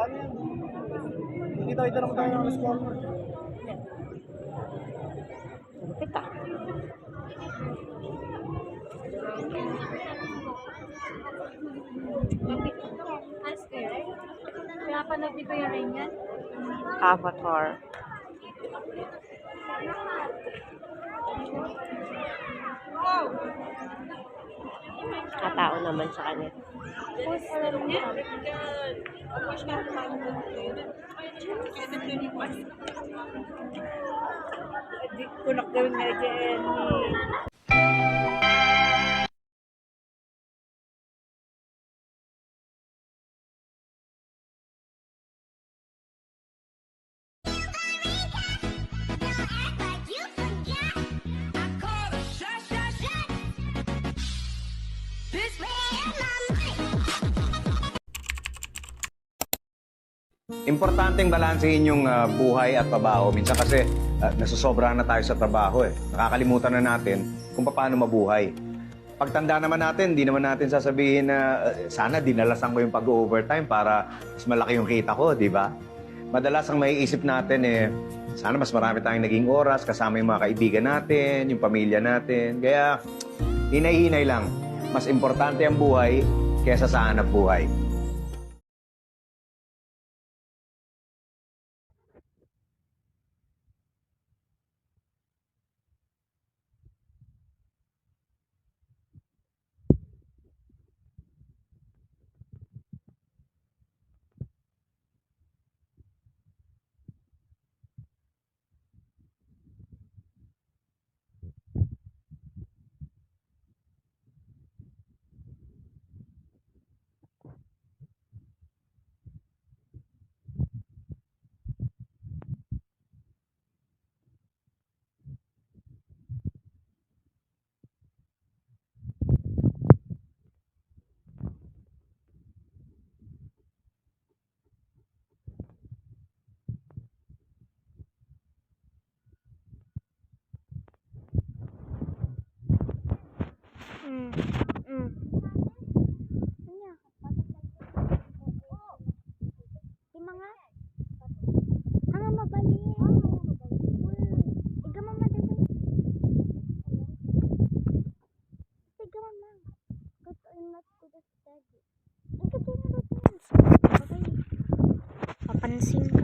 Ano yan? Kita-kita naman tayo ng score. Lupit ah. Pinapanood ni Kuya Rain yan? Avatar. Katao naman sa kanya. Hindi ko nakagawin nga dyan. Importanteng balansehin yung buhay at trabaho. Minsan kasi nasosobrahan na tayo sa trabaho eh. Nakakalimutan na natin kung paano mabuhay. Pagtanda naman natin, di naman natin sasabihin na sana dinalasan ko yung pag-overtime para mas malaki yung kita ko, di ba? Madalas ang maiisip natin eh, sana mas marami tayong naging oras kasama yung mga kaibigan natin, yung pamilya natin. Kaya, hinay-hinay lang. Mas importante ang buhay kesa sa hanap buhay. Papansin ka.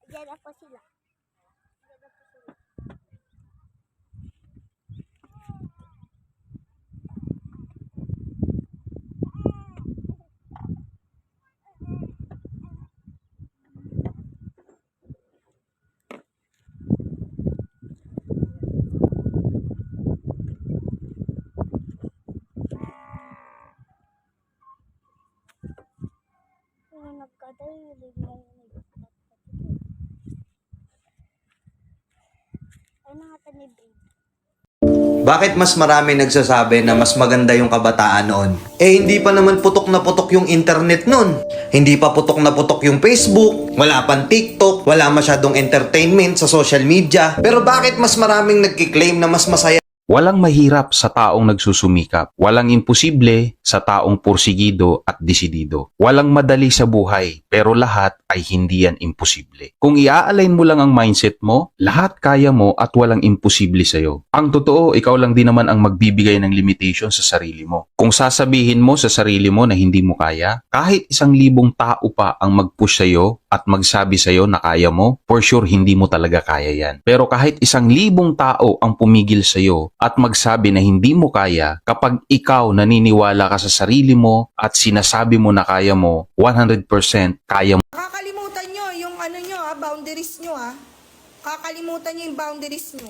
Diyan na po sila. Nagkadali na Bakit mas marami nagsasabi na mas maganda yung kabataan noon? Eh hindi pa naman putok na putok yung internet noon. Hindi pa putok na putok yung Facebook, wala pang TikTok, wala masyadong entertainment sa social media. Pero bakit mas maraming nagkiklaim na mas masaya Walang mahirap sa taong nagsusumikap. Walang imposible sa taong porsigido at desidido. Walang madali sa buhay, pero lahat ay hindi yan imposible. Kung i-align mo lang ang mindset mo, lahat kaya mo at walang imposible sa'yo. Ang totoo, ikaw lang din naman ang magbibigay ng limitation sa sarili mo. Kung sasabihin mo sa sarili mo na hindi mo kaya, kahit 1,000 tao pa ang mag-push sa'yo at magsabi sa'yo na kaya mo, for sure hindi mo talaga kaya yan. Pero kahit 1,000 tao ang pumigil sa'yo at magsabi na hindi mo kaya, kapag ikaw naniniwala ka sa sarili mo at sinasabi mo na kaya mo, 100% kaya mo. Kakalimutan nyo yung ano nyo boundaries nyo Kakalimutan nyo yung boundaries nyo.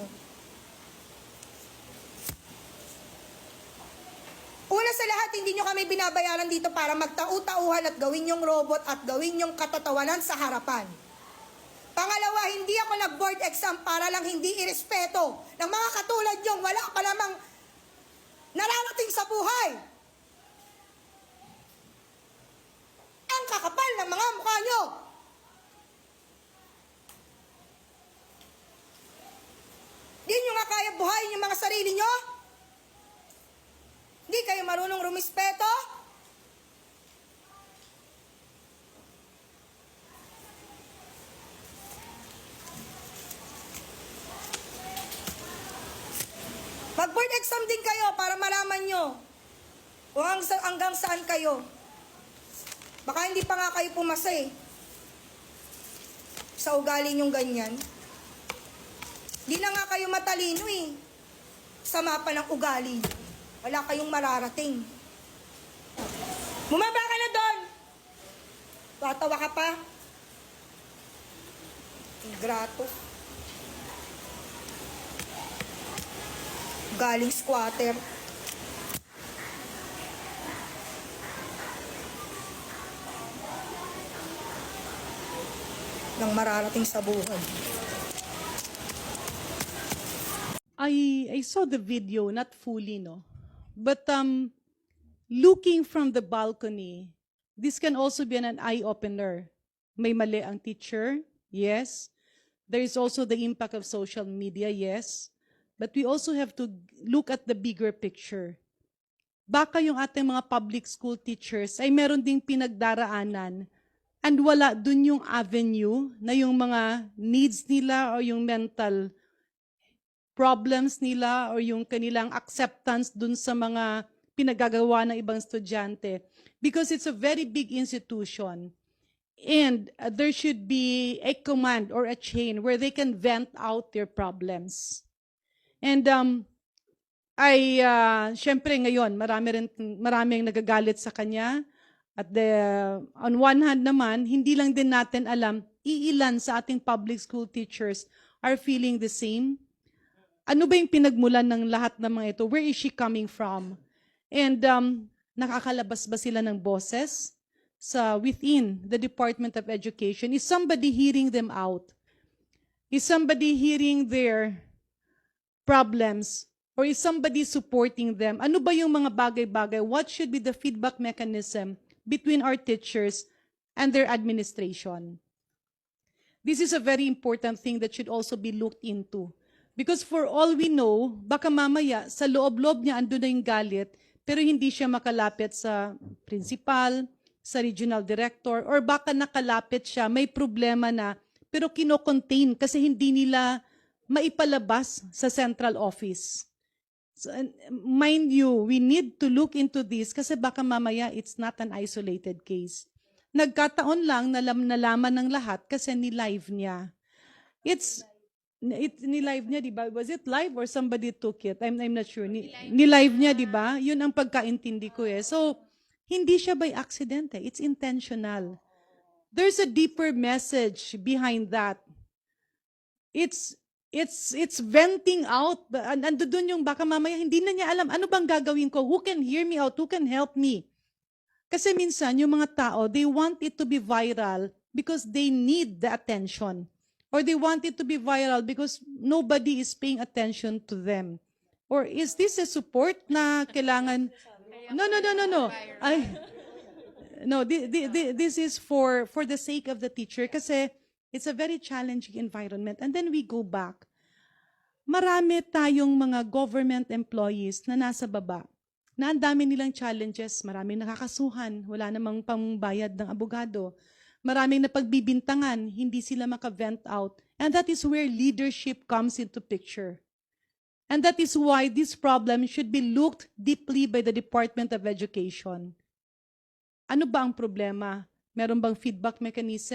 Una sa lahat, hindi nyo kami binabayaran dito para magtau-tauhan at gawin yung robot at gawin yung katatawanan sa harapan. Pangalawa, hindi ako nag-board exam para lang hindi irespeto ng mga katulad nyong wala pa namang nararating sa buhay. Ang kakapal ng mga mukha nyo. Di nyo nga kaya buhayin yung mga sarili nyo? Hindi kayo marunong rumispeto? Mag-board exam din kayo para malaman nyo kung hanggang saan kayo. Baka hindi pa nga kayo pumasa sa ugali nyong ganyan. Di na nga kayo matalino sa mapa ng ugali. Wala kayong mararating. Bumaba ka na doon! Tatawa ka pa? Ingrato. Galing squatter. Nang mararating sa buhay. I saw the video, not fully, no. But looking from the balcony, this can also be an eye-opener. May mali ang teacher, yes. There is also the impact of social media, yes. But we also have to look at the bigger picture. Baka yung ating mga public school teachers ay meron ding pinagdaraanan and wala dun yung avenue na yung mga needs nila o yung mental problems nila o yung kanilang acceptance dun sa mga pinagagawa ng ibang estudyante. Because it's a very big institution. And there should be a command or a chain where they can vent out their problems. And syempre ngayon, maraming nagagalit sa kanya. At on one hand naman, hindi lang din natin alam, iilan sa ating public school teachers are feeling the same. Ano ba yung pinagmulan ng lahat ng mga ito? Where is she coming from? And nakakalabas ba sila ng boses within the Department of Education? Is somebody hearing them out? Is somebody hearing their problems? Or is somebody supporting them? Ano ba yung mga bagay-bagay? What should be the feedback mechanism between our teachers and their administration? This is a very important thing that should also be looked into. Because for all we know, baka mamaya sa loob-loob niya andun na yung galit, pero hindi siya makalapit sa principal, sa regional director, or baka nakalapit siya, may problema na, pero kino-contain kasi hindi nila maipalabas sa central office. So, mind you, we need to look into this kasi baka mamaya it's not an isolated case. Nagkataon lang na nalaman ng lahat kasi ni-live niya. Ni-live niya, di ba? Was it live or somebody took it? I'm not sure. Ni-live niya, di ba? Yun ang pagkaintindi ko So, hindi siya by accident It's intentional. There's a deeper message behind that. It's venting out. Ando dun yung baka mamaya, hindi na niya alam, ano bang gagawin ko? Who can hear me out? Who can help me? Kasi minsan, yung mga tao, they want it to be viral because they need the attention Or they want it to be viral because nobody is paying attention to them? Or is this a support na kailangan? No. This is for the sake of the teacher kasi it's a very challenging environment. And then we go back. Marami tayong mga government employees na nasa baba, na ang dami nilang challenges, maraming nakakasuhan, wala namang pambayad ng abogado, maraming napagbibintangan, hindi sila maka-vent out. And that is where leadership comes into picture. And that is why this problem should be looked deeply by the Department of Education. Ano ba ang problema? Meron bang feedback mechanism?